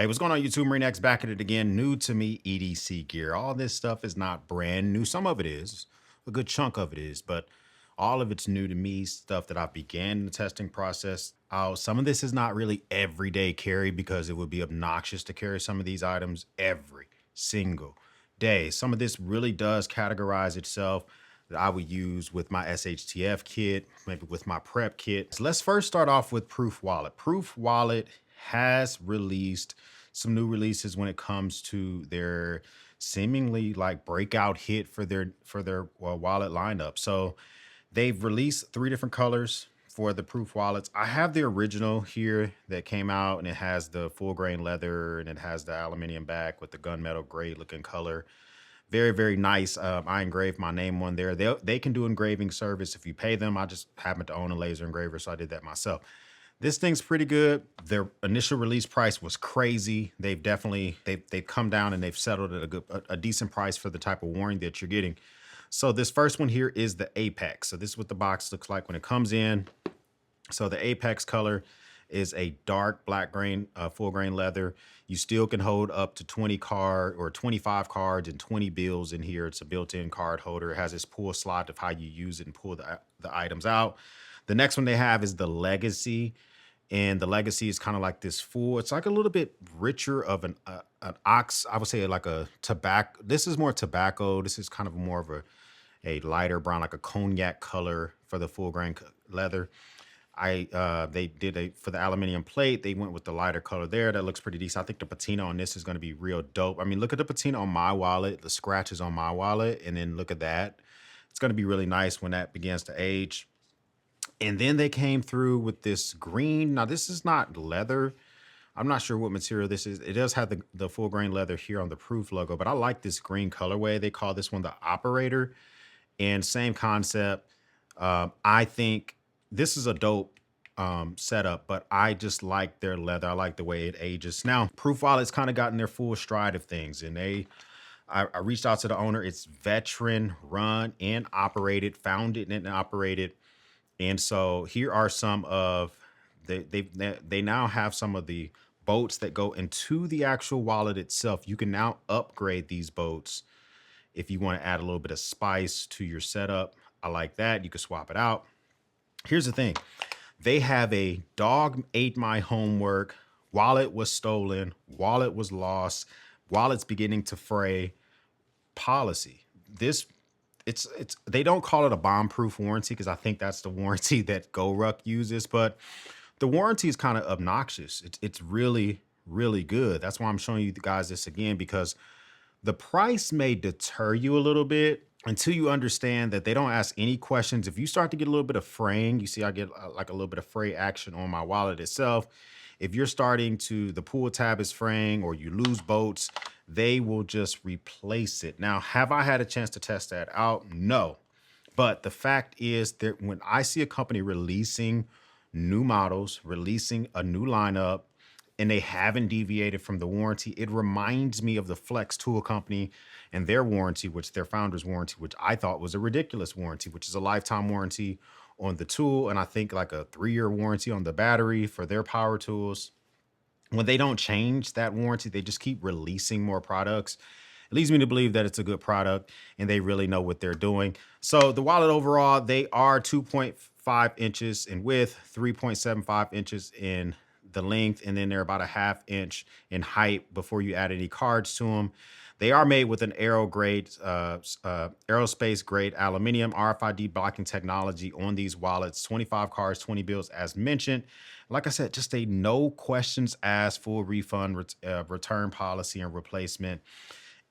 Hey, what's going on YouTube? Marine X back at it again. New to me EDC gear. All this stuff is not brand new. Some of it is, a good chunk of it is, but all of it's new to me, stuff that I began the testing process. Some of this is not really everyday carry because it would be obnoxious to carry some of these items every single day. Some of this really does categorize itself that I would use with my SHTF kit, maybe with my prep kit. So let's first start off with Proof Wallet. Proof Wallet has released some new releases when it comes to their seemingly like breakout hit for their wallet lineup. So they've released 3 different colors for the Proof wallets. I have the original here that came out, and it has the full grain leather and it has the aluminum back with the gunmetal gray looking color. Very, very nice. I engraved my name on there. They can do engraving service if you pay them. I just happen to own a laser engraver, so I did that myself. This thing's pretty good. Their initial release price was crazy. They've come down and they've settled at a decent price for the type of warranty that you're getting. So this first one here is the Apex. So this is what the box looks like when it comes in. So the Apex color is a dark black grain, full grain leather. You still can hold up to 20 card or 25 cards and 20 bills in here. It's a built-in card holder. It has this pull slot of how you use it and pull the items out. The next one they have is the Legacy. And the Legacy is kind of like this full, it's like a little bit richer of an ox. I would say like a tobacco. This is more tobacco. This is kind of more of a lighter brown, like a cognac color for the full grain leather. They did for the aluminum plate, they went with the lighter color there. That looks pretty decent. I think the patina on this is going to be real dope. I mean, look at the patina on my wallet, the scratches on my wallet, and then look at that. It's going to be really nice when that begins to age. And then they came through with this green. Now, this is not leather. I'm not sure what material this is. It does have the full grain leather here on the Proof logo, but I like this green colorway. They call this one the Operator. And same concept. I think this is a dope setup, but I just like their leather. I like the way it ages. Now, Proof Wallet's kind of gotten their full stride of things, and I reached out to the owner. It's veteran run and operated, founded and operated. And so here are some of they now have some of the boats that go into the actual wallet itself. You can now upgrade these boats if you want to add a little bit of spice to your setup. I like that. You can swap it out. Here's the thing. They have a dog ate my homework, wallet was stolen, wallet was lost, wallet's beginning to fray policy. It's they don't call it a bomb-proof warranty because I think that's the warranty that GoRuck uses, but the warranty is kind of obnoxious. It's really, really good. That's why I'm showing you guys this again, because the price may deter you a little bit until you understand that they don't ask any questions. If you start to get a little bit of fraying, you see I get like a little bit of fray action on my wallet itself. If you're starting to, the pull tab is fraying or you lose boats, they will just replace it. Now, have I had a chance to test that out? No. But the fact is that when I see a company releasing new models, releasing a new lineup, and they haven't deviated from the warranty, it reminds me of the Flex Tool Company and their warranty, which their founder's warranty, which I thought was a ridiculous warranty, which is a lifetime warranty on the tool. And I think like a 3-year warranty on the battery for their power tools. When they don't change that warranty, they just keep releasing more products. It leads me to believe that it's a good product and they really know what they're doing. So the wallet overall, they are 2.5 inches in width, 3.75 inches in the length, and then they're about a 1/2 inch in height before you add any cards to them. They are made with an aerospace grade aluminum RFID blocking technology on these wallets, 25 cards, 20 bills as mentioned. Like I said, just a no questions asked full refund return policy and replacement.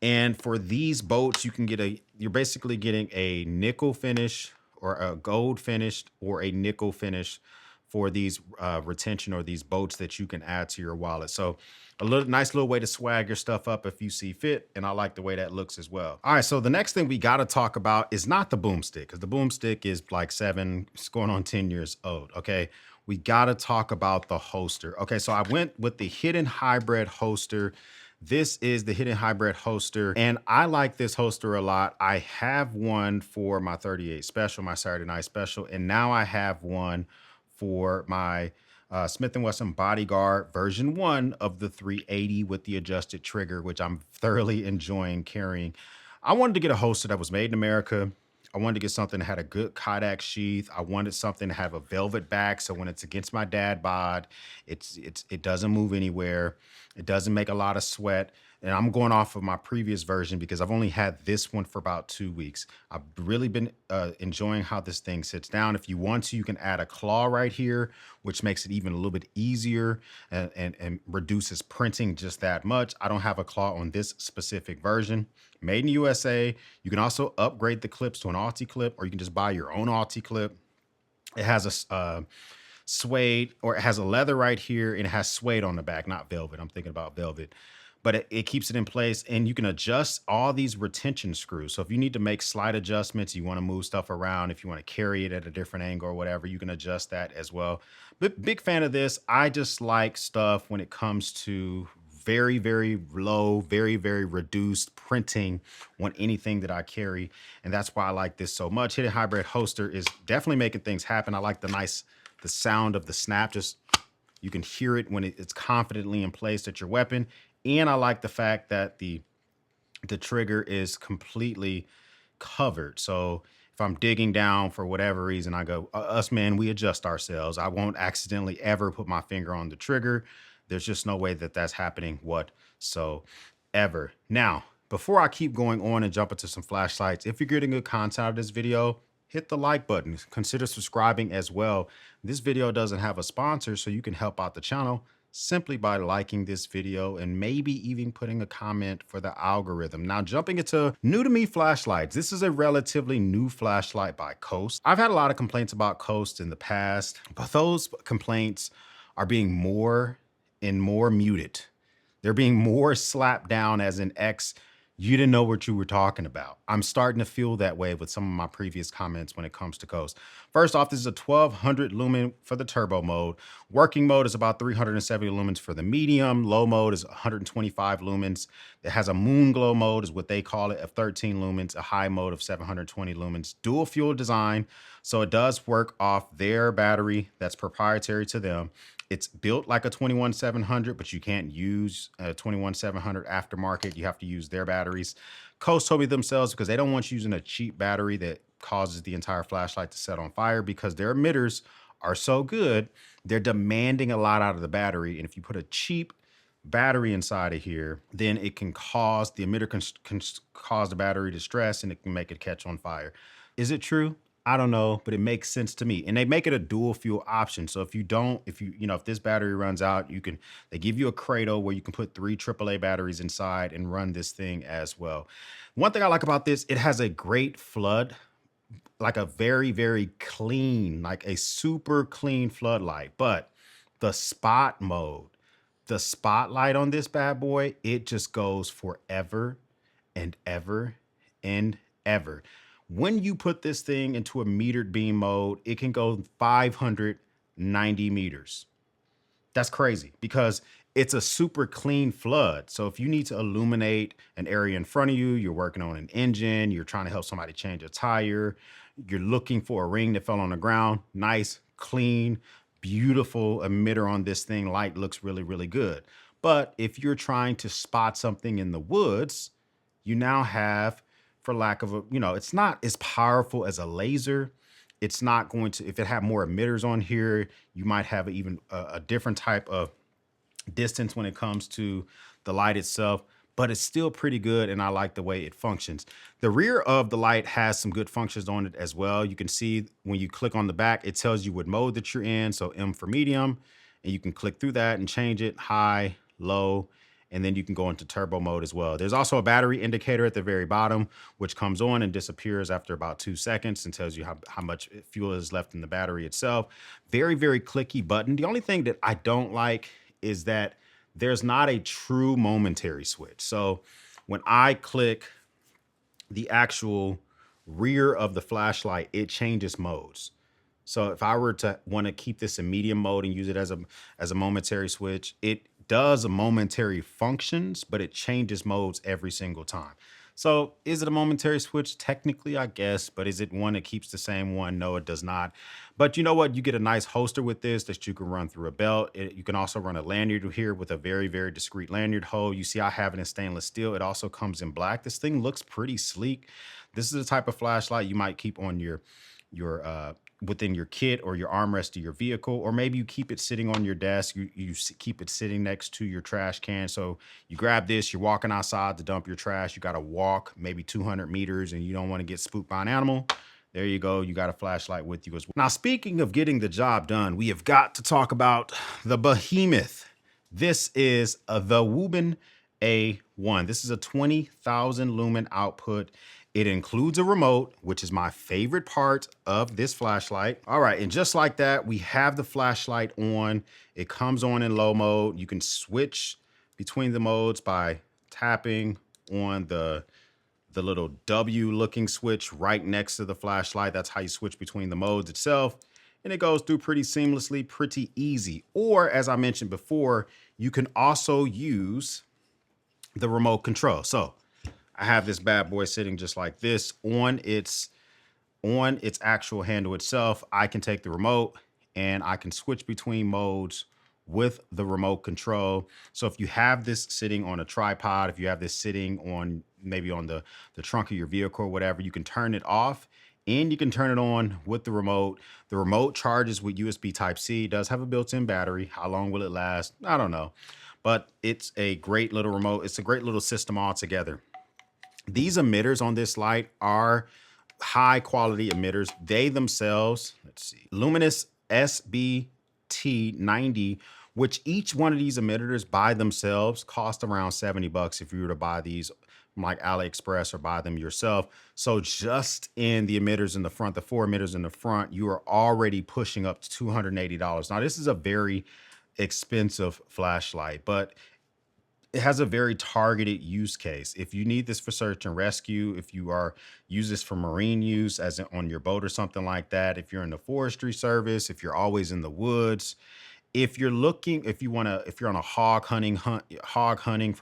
And for these boats, you can get you're basically getting a nickel finish or a gold finished or a nickel finish for these retention or these boats that you can add to your wallet. So a nice little way to swag your stuff up if you see fit. And I like the way that looks as well. All right, so the next thing we got to talk about is not the boomstick, because the boomstick is like it's going on 10 years old, okay? We got to talk about the holster. Okay, so I went with the Hidden Hybrid holster. This is the Hidden Hybrid holster, and I like this holster a lot. I have one for my 38 special, my Saturday night special, and now I have one for my Smith & Wesson Bodyguard version 1 of the 380 with the adjusted trigger, which I'm thoroughly enjoying carrying. I wanted to get a holster that was made in America. I wanted to get something that had a good Kydex sheath. I wanted something to have a velvet back, so when it's against my dad bod, it doesn't move anywhere. It doesn't make a lot of sweat. And I'm going off of my previous version because I've only had this one for about 2 weeks. I've really been enjoying how this thing sits down. If you want to, you can add a claw right here, which makes it even a little bit easier and reduces printing just that much. I don't have a claw on this specific version. Made in the USA. You can also upgrade the clips to an Alti clip, or you can just buy your own Alti clip. It has a suede, or it has a leather right here, and it has suede on the back, not velvet. I'm thinking about velvet. But it keeps it in place, and you can adjust all these retention screws. So if you need to make slight adjustments, you want to move stuff around, if you want to carry it at a different angle or whatever, you can adjust that as well. But big fan of this. I just like stuff when it comes to very, very low, very, very reduced printing on anything that I carry. And that's why I like this so much. Hidden Hybrid Holster is definitely making things happen. I like the sound of the snap. Just, you can hear it when it's confidently in place at your weapon. And I like the fact that the trigger is completely covered. So if I'm digging down for whatever reason, I go, us men, we adjust ourselves. I won't accidentally ever put my finger on the trigger. There's just no way that that's happening whatsoever. Now, before I keep going on and jump into some flashlights, if you're getting good content out of this video, hit the like button. Consider subscribing as well. This video doesn't have a sponsor, so you can help out the channel simply by liking this video and maybe even putting a comment for the algorithm. Now, jumping into new to me flashlights. This is a relatively new flashlight by Coast. I've had a lot of complaints about Coast in the past, but those complaints are being more and more muted. They're being more slapped down as an X. You didn't know what you were talking about. I'm starting to feel that way with some of my previous comments when it comes to Coast. First off, this is a 1200 lumen for the turbo mode. Working mode is about 370 lumens for the medium. Low mode is 125 lumens. It has a moon glow mode, is what they call it, of 13 lumens, a high mode of 720 lumens. Dual fuel design, so it does work off their battery that's proprietary to them. It's built like a 21700, but you can't use a 21700 aftermarket. You have to use their batteries. Coast told me themselves because they don't want you using a cheap battery that causes the entire flashlight to set on fire, because their emitters are so good. They're demanding a lot out of the battery. And if you put a cheap battery inside of here, then it can cause, the emitter can cause the battery to stress, and it can make it catch on fire. Is it true? I don't know, but it makes sense to me. And they make it a dual fuel option. So if this battery runs out, they give you a cradle where you can put 3 AAA batteries inside and run this thing as well. One thing I like about this, it has a great flood, like a very, very clean, like a super clean floodlight. But the spot mode, the spotlight on this bad boy, it just goes forever and ever and ever. When you put this thing into a metered beam mode, it can go 590 meters. That's crazy because it's a super clean flood. So if you need to illuminate an area in front of you, you're working on an engine, you're trying to help somebody change a tire, you're looking for a ring that fell on the ground, nice, clean, beautiful emitter on this thing. Light looks really, really good. But if you're trying to spot something in the woods, you now have, for lack of it's not as powerful as a laser. It's not going to, if it had more emitters on here, you might have even a different type of distance when it comes to the light itself, but it's still pretty good, and I like the way it functions. The rear of the light has some good functions on it as well. You can see when you click on the back, it tells you what mode that you're in. So M for medium, and you can click through that and change it, high, low, and then you can go into turbo mode as well. There's also a battery indicator at the very bottom, which comes on and disappears after about 2 seconds and tells you how much fuel is left in the battery itself. Very, very clicky button. The only thing that I don't like is that there's not a true momentary switch. So when I click the actual rear of the flashlight, it changes modes. So if I were to want to keep this in medium mode and use it as a momentary switch, it does a momentary functions, but it changes modes every single time. So is it a momentary switch? Technically, I guess, but is it one that keeps the same one? No, it does not. But you know what? You get a nice holster with this that you can run through a belt. You can also run a lanyard here with a very, very discreet lanyard hole. You see I have it in stainless steel. It also comes in black. This thing looks pretty sleek. This is the type of flashlight you might keep on your within your kit or your armrest of your vehicle, or maybe you keep it sitting on your desk. Keep it sitting next to your trash can. So you grab this, you're walking outside to dump your trash. You got to walk maybe 200 meters and you don't want to get spooked by an animal. There you go. You got a flashlight with you as well. Now, speaking of getting the job done, we have got to talk about the behemoth. This is the Wubin A1. This is a 20,000 lumen output. It includes a remote, which is my favorite part of this flashlight. All right, and just like that, we have the flashlight on. It comes on in low mode. You can switch between the modes by tapping on the little W looking switch right next to the flashlight. That's how you switch between the modes itself. And it goes through pretty seamlessly, pretty easy. Or as I mentioned before, you can also use the remote control. So I have this bad boy sitting just like this on its actual handle itself. I can take the remote and I can switch between modes with the remote control. So if you have this sitting on a tripod, if you have this sitting on maybe on the trunk of your vehicle or whatever, you can turn it off and you can turn it on with the remote. The remote charges with USB Type-C. It does have a built-in battery. How long will it last? I don't know. But it's a great little remote. It's a great little system altogether. These emitters on this light are high quality emitters. They themselves, let's see, Luminous SBT90, which each one of these emitters by themselves cost around 70 bucks if you were to buy these from like AliExpress or buy them yourself. So just in the emitters in the front, the 4 emitters in the front, you are already pushing up to $280. Now, this is a very expensive flashlight, but it has a very targeted use case. If you need this for search and rescue, if you are use this for marine use, as in on your boat or something like that, if you're in the forestry service, if you're always in the woods, if you're on a hog hunting from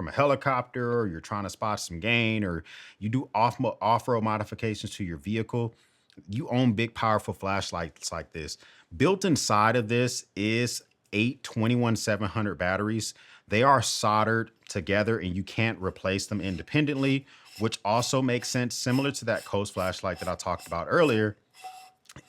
a helicopter, or you're trying to spot some game, or you do off-road modifications to your vehicle, you own big, powerful flashlights like this. Built inside of this is 8 21700 batteries. They are soldered together and you can't replace them independently, which also makes sense. Similar to that Coast flashlight that I talked about earlier,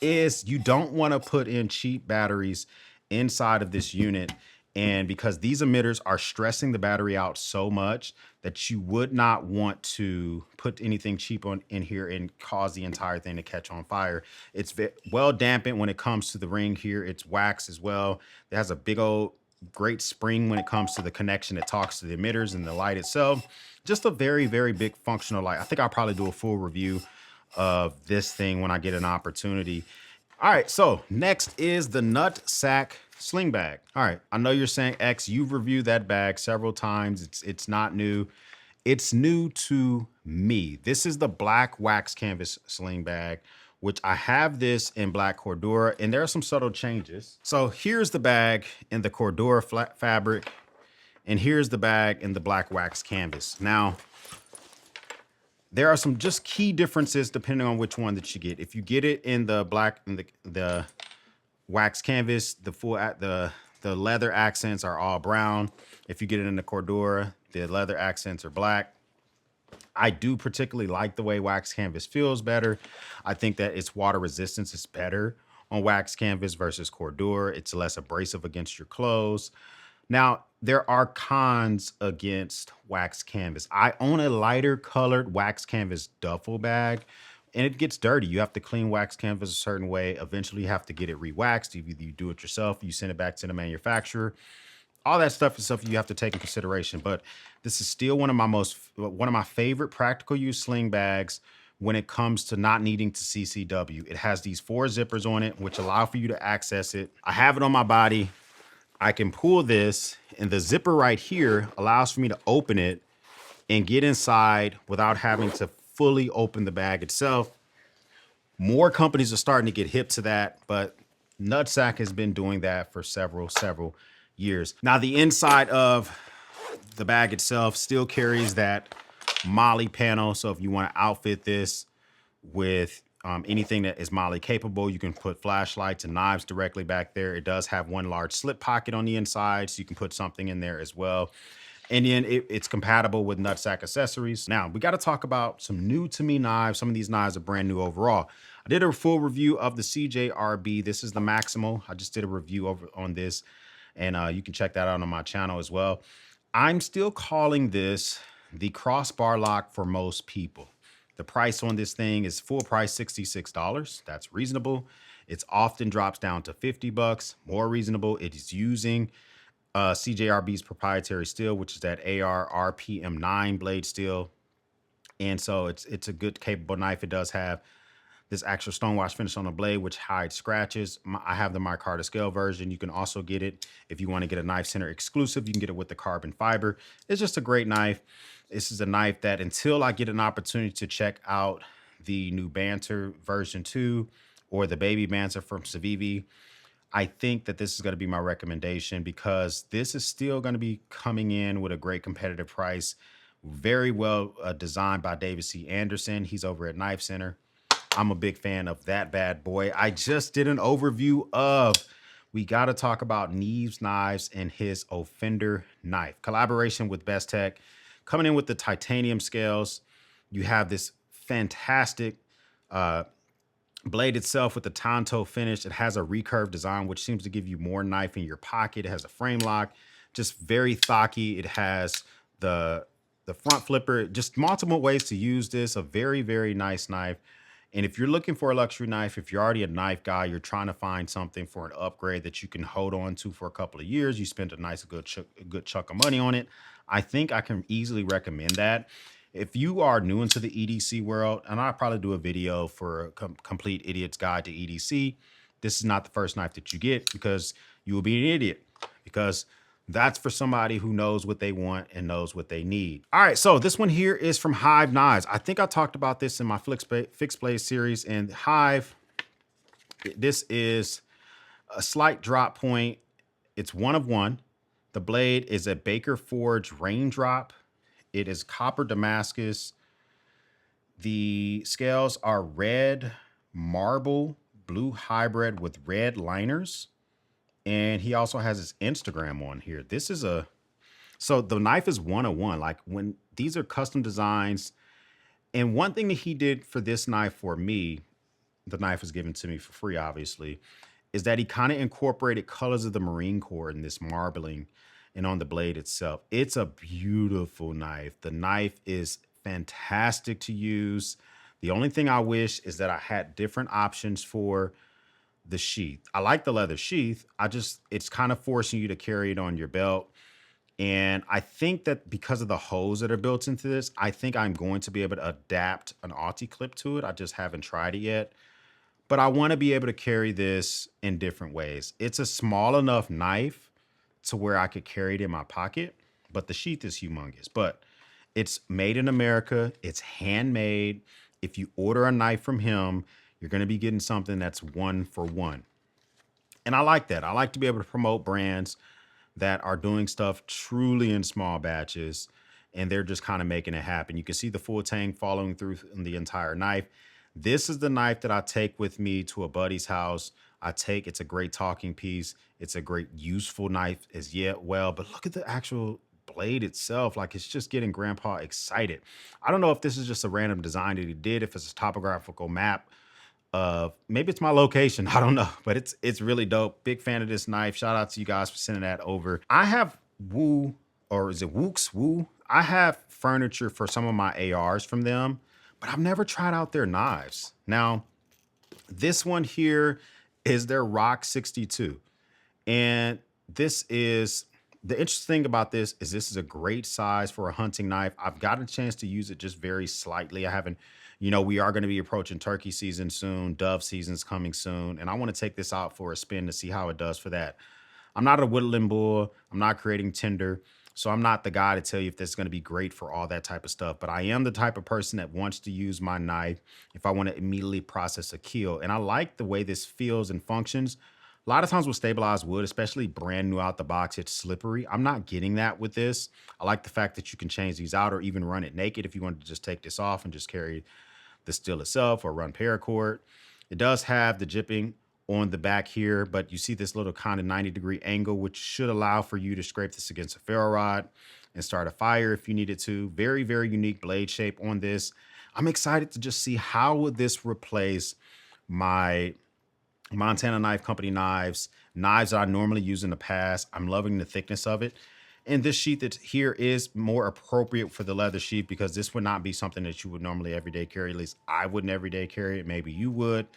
is you don't want to put in cheap batteries inside of this unit. And because these emitters are stressing the battery out so much that you would not want to put anything cheap in here and cause the entire thing to catch on fire. It's well dampened when it comes to the ring here. It's wax as well. It has a big old great spring when it comes to the connection that talks to the emitters and the light itself. Just a very, very big functional light. I think I'll probably do a full review of this thing when I get an opportunity. All right, so next is the nut sack sling bag. All right, I know you're saying, X, you've reviewed that bag several times. It's not new. It's new to me. This is the black wax canvas sling bag, which I have this in black Cordura, and there are some subtle changes. So here's the bag in the Cordura fabric, and here's the bag in the black wax canvas. Now, there are some just key differences depending on which one that you get. If you get it in the black, in the wax canvas, the leather accents are all brown. If you get it in the Cordura, the leather accents are black. I do particularly like the way wax canvas feels better. I think that its water resistance is better on wax canvas versus Cordura. It's less abrasive against your clothes. Now, there are cons against wax canvas. I own a lighter colored wax canvas duffel bag, and it gets dirty. You have to clean wax canvas a certain way. Eventually, you have to get it re-waxed. Either you do it yourself, you send it back to the manufacturer. All that stuff is stuff you have to take in consideration. But this is still one of my favorite practical use sling bags when it comes to not needing to CCW. It has these 4 zippers on it, which allow for you to access it. I have it on my body. I can pull this, and the zipper right here allows for me to open it and get inside without having to fully open the bag itself. More companies are starting to get hip to that, but Nutsack has been doing that for several years. Now, the inside of the bag itself still carries that Molly panel. So if you want to outfit this with anything that is Molly capable, you can put flashlights and knives directly back there. It does have one large slip pocket on the inside, so you can put something in there as well. And then it's compatible with nutsack accessories. Now, we got to talk about some new to me knives. Some of these knives are brand new overall. I did a full review of the CJRB. This is the Maximal. I just did a review over on this, and you can check that out on my channel as well. I'm still calling this the crossbar lock for most people. The price on this thing is full price $66. That's reasonable. It's often drops down to 50 bucks, more reasonable. It is using CJRB's proprietary steel, which is that AR RPM9 blade steel. And so it's a good capable knife. It does have this actual stonewash finish on the blade, which hides scratches. I have the micarta scale version. You can also get it if you want to get a knife center exclusive. You can get it with the carbon fiber. It's just a great knife. This is a knife that until I get an opportunity to check out the new Banter version 2 or the baby Banter from Civivi, I think that this is going to be my recommendation because this is still going to be coming in with a great competitive price. Very well designed by David C. Anderson. He's over at Knife Center. I'm a big fan of that bad boy. I just did an overview of, we got to talk about Neves Knives and his Offender knife. Collaboration with Best Tech. Coming in with the titanium scales. You have this fantastic blade itself with the Tonto finish. It has a recurve design, which seems to give you more knife in your pocket. It has a frame lock, just very thocky. It has the front flipper, just multiple ways to use this. A very, very nice knife. And if you're looking for a luxury knife, if you're already a knife guy, you're trying to find something for an upgrade that you can hold on to for a couple of years, you spent a nice, good chunk of money on it, I think I can easily recommend that. If you are new into the EDC world, and I'll probably do a video for a complete idiot's guide to EDC, this is not the first knife that you get because you will be an idiot, because that's for somebody who knows what they want and knows what they need. All right, so this one here is from Hive Knives. I think I talked about this in my fixed blade series, and Hive, this is a slight drop point. It's one of one. The blade is a Baker Forge Raindrop. It is copper Damascus. The scales are red marble, blue hybrid with red liners. And he also has his Instagram on here. This is so the knife is 101. Like, when these are custom designs. And one thing that he did for this knife for me, the knife was given to me for free, obviously, is that he kind of incorporated colors of the Marine Corps in this marbling and on the blade itself. It's a beautiful knife. The knife is fantastic to use. The only thing I wish is that I had different options for the sheath. I like the leather sheath. It's kind of forcing you to carry it on your belt. And I think that because of the holes that are built into this, I think I'm going to be able to adapt an Alti clip to it. I just haven't tried it yet. But I want to be able to carry this in different ways. It's a small enough knife to where I could carry it in my pocket, but the sheath is humongous. But it's made in America. It's handmade. If you order a knife from him, you're going to be getting something that's one for one. And I like that. I like to be able to promote brands that are doing stuff truly in small batches, and they're just kind of making it happen. You can see the full tang following through in the entire knife. This is the knife that I take with me to a buddy's house. It's a great talking piece. It's a great useful knife as well. But look at the actual blade itself. Like, it's just getting grandpa excited. I don't know if this is just a random design that he did, if it's a topographical map of, maybe it's my location, I don't know, but it's really dope. Big fan of this knife. Shout out to you guys for sending that over. I have Woo, or is it Wooks Woo? I have furniture for some of my ARs from them, but I've never tried out their knives. Now, this one here is their Rock 62. And this is, the interesting thing about this is a great size for a hunting knife. I've got a chance to use it just very slightly. I haven't, we are going to be approaching turkey season soon. Dove season's coming soon. And I want to take this out for a spin to see how it does for that. I'm not a woodland bull. I'm not creating tinder. So I'm not the guy to tell you if this is going to be great for all that type of stuff. But I am the type of person that wants to use my knife if I want to immediately process a kill. And I like the way this feels and functions. A lot of times with stabilized wood, especially brand new out the box, it's slippery. I'm not getting that with this. I like the fact that you can change these out or even run it naked if you wanted to just take this off and just carry the steel itself or run paracord. It does have the jipping on the back here, but you see this little kind of 90-degree angle, which should allow for you to scrape this against a ferro rod and start a fire if you needed to. Very, very unique blade shape on this. I'm excited to just see how would this replace my Montana Knife Company knives that I normally use in the past. I'm loving the thickness of it. And this sheath that's here is more appropriate for the leather sheath because this would not be something that you would normally everyday carry. At least I wouldn't everyday carry it. Maybe you would.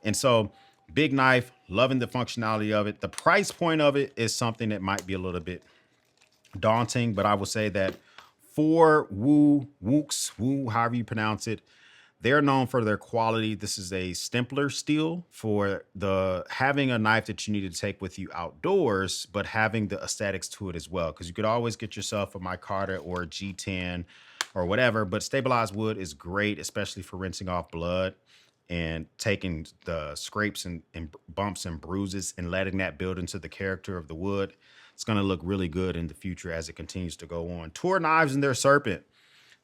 And so big knife, loving the functionality of it. The price point of it is something that might be a little bit daunting, but I will say that for Woo, however you pronounce it, they're known for their quality. This is a Stempler steel for the having a knife that you need to take with you outdoors, but having the aesthetics to it as well. Because you could always get yourself a micarta or a G10 or whatever, but stabilized wood is great, especially for rinsing off blood and taking the scrapes and bumps and bruises and letting that build into the character of the wood. It's going to look really good in the future as it continues to go on. Tour knives and their serpent.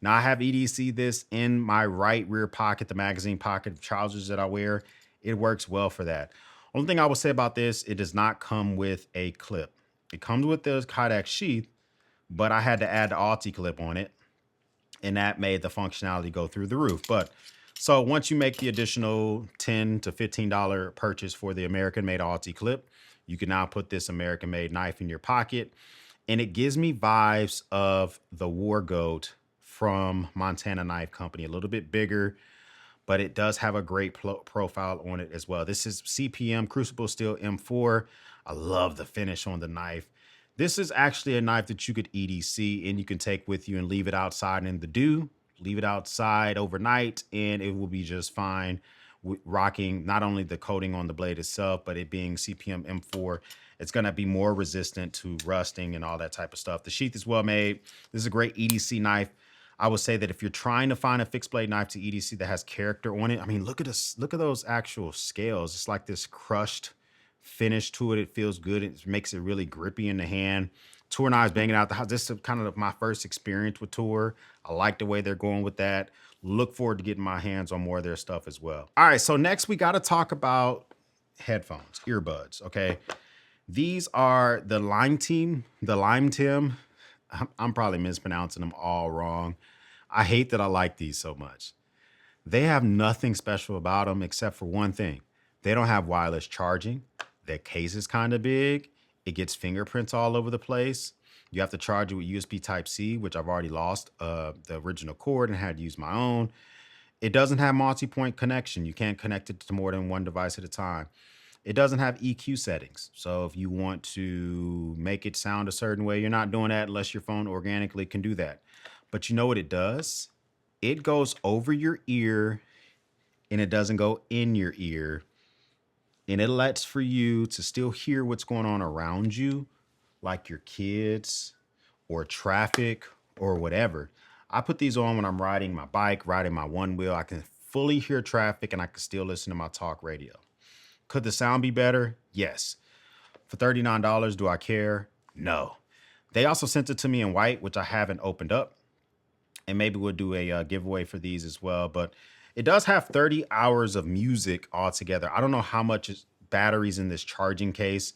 Now I have EDC this in my right rear pocket, the magazine pocket of trousers that I wear. It works well for that. Only thing I will say about this, it does not come with a clip. It comes with the Kydex sheath, but I had to add the Alti clip on it, and that made the functionality go through the roof. But so once you make the additional $10 to $15 purchase for the American-made Alti clip, you can now put this American-made knife in your pocket, and it gives me vibes of the War Goat from Montana Knife Company, a little bit bigger, but it does have a great profile on it as well. This is CPM Crucible Steel M4. I love the finish on the knife. This is actually a knife that you could EDC and you can take with you and leave it outside in the dew, leave it outside overnight, and it will be just fine. Rocking not only the coating on the blade itself, but it being CPM M4, it's going to be more resistant to rusting and all that type of stuff. The sheath is well made. This is a great EDC knife. I would say that if you're trying to find a fixed blade knife to EDC that has character on it, I mean, look at this, look at those actual scales. It's like this crushed finish to it. It feels good. It makes it really grippy in the hand. Tour knives banging out the house. This is kind of my first experience with Tour. I like the way they're going with that. Look forward to getting my hands on more of their stuff as well. All right, so next we got to talk about headphones, earbuds, okay? These are the Lime Tim. I'm probably mispronouncing them all wrong. I hate that I like these so much. They have nothing special about them except for one thing. They don't have wireless charging. Their case is kind of big. It gets fingerprints all over the place. You have to charge it with USB Type-C, which I've already lost the original cord and had to use my own. It doesn't have multi-point connection. You can't connect it to more than one device at a time. It doesn't have EQ settings. So if you want to make it sound a certain way, you're not doing that unless your phone organically can do that. But you know what it does? It goes over your ear and it doesn't go in your ear. And it lets for you to still hear what's going on around you, like your kids or traffic or whatever. I put these on when I'm riding my bike, riding my one wheel. I can fully hear traffic and I can still listen to my talk radio. Could the sound be better? Yes. For $39, do I care? No. They also sent it to me in white, which I haven't opened up. And maybe we'll do a giveaway for these as well. But it does have 30 hours of music altogether. I don't know how much batteries in this charging case.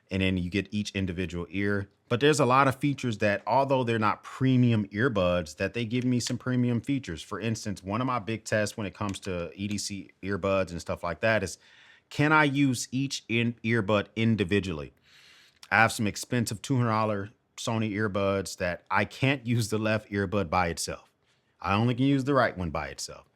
And then you get each individual ear. But there's a lot of features that, although they're not premium earbuds, that they give me some premium features. For instance, one of my big tests when it comes to EDC earbuds and stuff like that is, can I use each earbud individually? I have some expensive $200 Sony earbuds that I can't use the left earbud by itself. I only can use the right one by itself.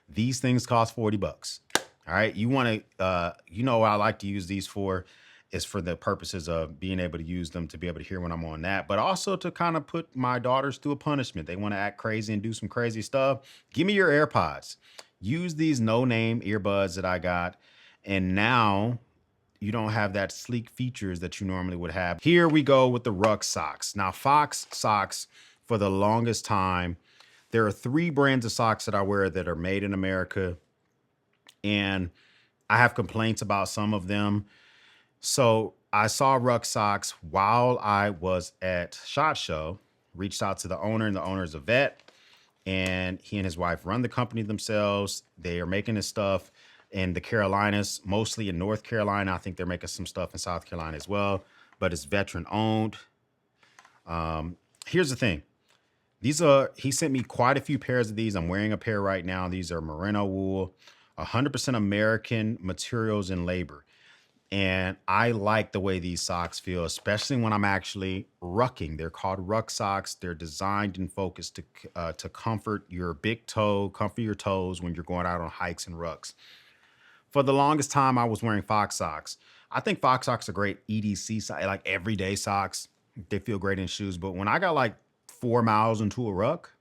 These things cost 40 bucks. All right. You want to, you know what I like to use these for is for the purposes of being able to use them to be able to hear when I'm on that, but also to kind of put my daughters through a punishment. They want to act crazy and do some crazy stuff. Give me your AirPods. Use these no-name earbuds that I got. And now you don't have that sleek features that you normally would have. Here we go with the Ruck socks. Now, Fox socks, for the longest time, there are 3 brands of socks that I wear that are made in America. And I have complaints about some of them. So I saw Ruck Socks while I was at SHOT Show, reached out to the owner, and the owner is a vet, and he and his wife run the company themselves. They are making this stuff in the Carolinas, mostly in North Carolina. I think they're making some stuff in South Carolina as well, but it's veteran owned. Here's the thing. He sent me quite a few pairs of these. I'm wearing a pair right now. These are merino wool, 100% American materials and labor. And I like the way these socks feel, especially when I'm actually rucking. They're called ruck socks. They're designed and focused to comfort your big toe, comfort your toes when you're going out on hikes and rucks. For the longest time, I was wearing Fox socks. I think Fox socks are great EDC, like everyday socks. They feel great in shoes. But when I got like 4 miles into a ruck,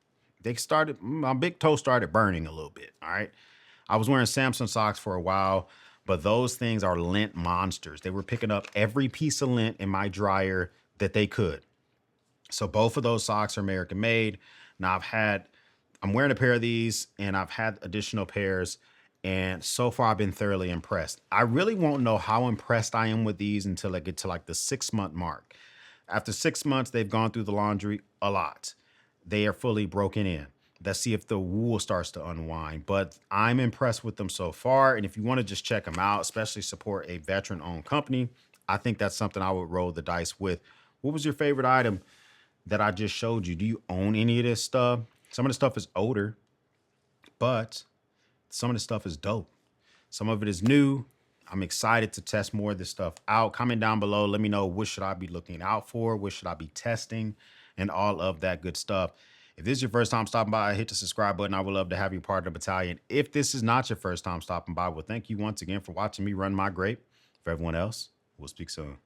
my big toe started burning a little bit. All right. I was wearing Samsung socks for a while, but those things are lint monsters. They were picking up every piece of lint in my dryer that they could. So both of those socks are American made. Now I'm wearing a pair of these and I've had additional pairs. And so far I've been thoroughly impressed. I really won't know how impressed I am with these until I get to like the 6 month mark. After 6 months, they've gone through the laundry a lot. They are fully broken in. Let's see if the wool starts to unwind. But I'm impressed with them so far. And if you want to just check them out, especially support a veteran owned company, I think that's something I would roll the dice with. What was your favorite item that I just showed you? Do you own any of this stuff? Some of the stuff is older, but some of the stuff is dope. Some of it is new. I'm excited to test more of this stuff out. Comment down below. Let me know what should I be looking out for? What should I be testing? And all of that good stuff. If this is your first time stopping by, hit the subscribe button. I would love to have you part of the battalion. If this is not your first time stopping by, well, thank you once again for watching me run my grape. For everyone else, we'll speak soon.